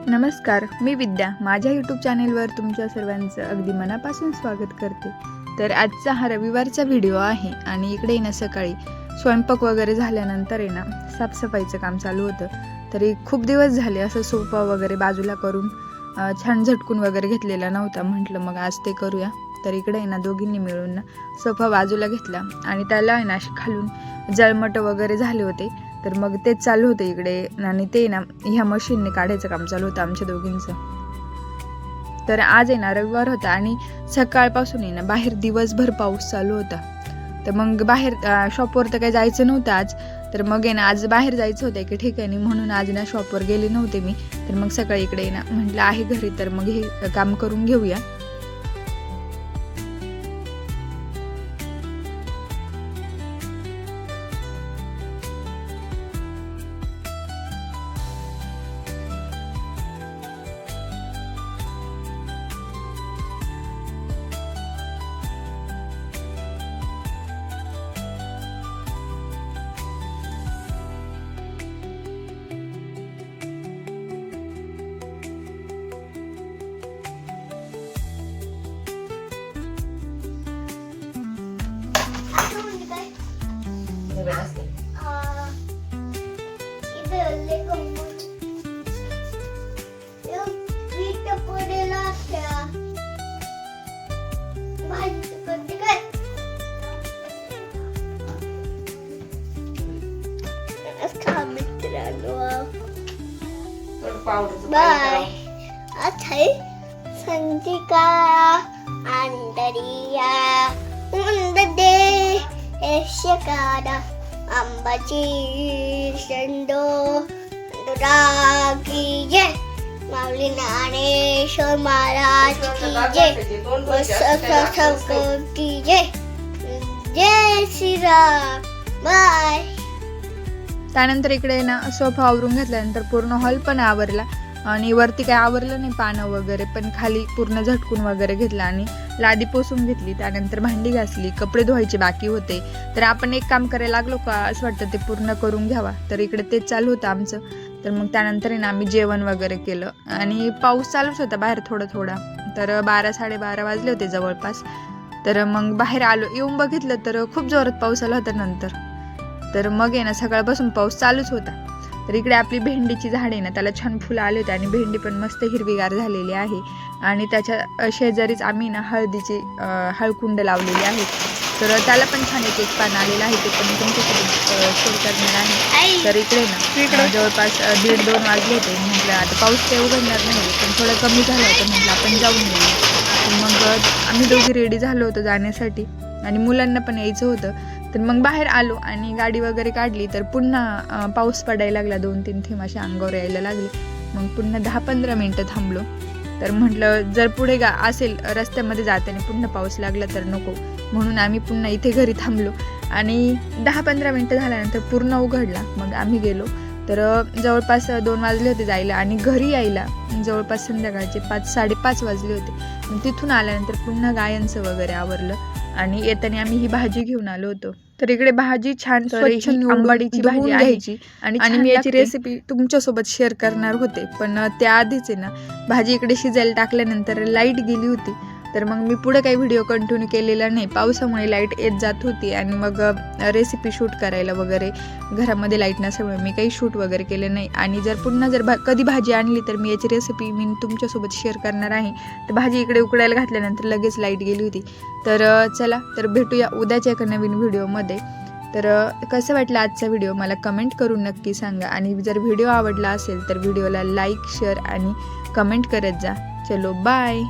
नमस्कार, मी विद्या. माझ्या यूट्यूब चॅनेलवर तुमच्या सर्वांचं अगदी मनापासून स्वागत करते. तर आजचा हा रविवारचा व्हिडिओ आहे आणि इकडे ना सकाळी स्वयंपाक वगैरे झाल्यानंतर आहे ना साफसफाईचं काम चालू होतं. तरी खूप दिवस झाले असं सोफा वगैरे बाजूला करून छान झटकून वगैरे घेतलेला नव्हता. म्हटलं मग आज ते करूया. तर इकडे आहे ना दोघींनी मिळून ना सोफा बाजूला घेतला आणि त्याला आहे ना अशी खालून जळमट वगैरे झाले होते. तर मग तेच चालू होतं इकडे आणि ते ना ह्या मशीनने काढायचं काम चालू होतं आमच्या दोघींचं. तर आज आहे ना रविवार होता आणि सकाळपासून आहे ना बाहेर दिवसभर पाऊस चालू होता. तर मग बाहेर शॉपवर तर काही जायचं नव्हतं आज. तर मग आहे ना आज बाहेर जायचं होतं एका ठिकाणी, म्हणून आज ना शॉपवर गेले नव्हते मी. तर मग सकाळी इकडे ना म्हटलं आहे घरी तर मग हे काम करून घेऊया. Bye. Atay Santika Andariya Undade Eshakada Ambaji Shando Duragi Jai Maulinane Shor Maharaj Ki Jai Vasakasam Ki Jai Jai Shri Ram. Bye. त्यानंतर इकडे ना सोफा आवरून घेतल्यानंतर पूर्ण हॉल पण आवरला आणि वरती काय आवरलं नाही पानं वगैरे, पण खाली पूर्ण झटकून वगैरे घेतला आणि लादी पोसून घेतली. त्यानंतर भांडी घासली, कपडे धुवायचे बाकी होते. तर आपण एक काम करायला लागलो का असं वाटतं ते पूर्ण करून घ्यावा. तर इकडे तेच चालू होतं आमचं. तर मग त्यानंतर ना आम्ही जेवण वगैरे केलं आणि पाऊस चालूच होता बाहेर थोडा थोडा. तर 12-12:30 वाजले होते जवळपास. तर मग बाहेर आलो, येऊन बघितलं तर खूप जोरात पाऊस आला होता नंतर. तर मग आहे ना सकाळपासून पाऊस चालूच होता. तर इकडे आपली भेंडीची झाड आहे ना त्याला छान फुलं आले होते आणि भेंडी पण मस्त हिरवीगार झालेली आहे. आणि त्याच्या शेजारीच आम्ही ना हळदीची हळकुंड लावलेली आहे. तर त्याला पण छान एक पान आलेलं आहे, ते पण तुमच्यासोबत शेअर करणार आहे. तर इकडे ना जवळपास 1:30-2 वाजले होते. म्हटलं आता पाऊस काही उघडणार नाही, पण थोडं कमी झालं होतं. म्हटलं आपण जाऊन येऊ. मग आम्ही दोघी रेडी झालो होतो जाण्यासाठी आणि मुलांना पण यायचं होतं. तर मग बाहेर आलो आणि गाडी वगैरे काढली. तर पुन्हा पाऊस पडायला लागला, 2-3 थेंब अशा अंगावर यायला लागले. मग पुन्हा 10-15 मिनटं थांबलो. तर म्हटलं जर पुढे असेल रस्त्यामध्ये जाताना पुन्हा पाऊस लागला तर नको, म्हणून आम्ही पुन्हा इथे घरी थांबलो. आणि 10-15 मिनटं झाल्यानंतर पूर्ण उघडला. मग आम्ही गेलो. तर जवळपास 2 वाजले होते जायला आणि घरी यायला जवळपास संध्याकाळचे 5-5:30 वाजले होते. मग तिथून आल्यानंतर पुन्हा गायांचं वगैरे आवरलं आणि येताना आम्ही ही भाजी घेऊन आलो होतो. तर इकडे भाजी छान स्वच्छ आंबाडीची भाजी घ्यायची आणि मी याची रेसिपी तुमच्यासोबत शेअर करणार होते, पण त्याआधीच आहे ना भाजी इकडे शिजायला टाकल्यानंतर लाईट गेली होती. तर मग मी पुढे काही व्हिडिओ कंटिन्यू केलेला नाही, पावसामुळे लाईट येत जात होती आणि मग रेसिपी शूट करायला वगैरे घरामध्ये लाईट नसल्यामुळे मी काही शूट वगैरे केले नाही. आणि पुन्हा कधी भाजी आणली तर मी याची रेसिपी तुमच्यासोबत शेअर करणार आहे. तर भाजी इकडे उकडायला घातल्यानंतर लगेच लाईट गेली होती. तर चला तर भेटूया उद्याच्या एका नवीन व्हिडिओमध्ये. तर कसं वाटलं आजचा व्हिडिओ मला कमेंट करून नक्की सांगा. आणि जर व्हिडिओ आवडला असेल तर व्हिडिओला लाईक, शेअर आणि कमेंट करत जा. चलो बाय.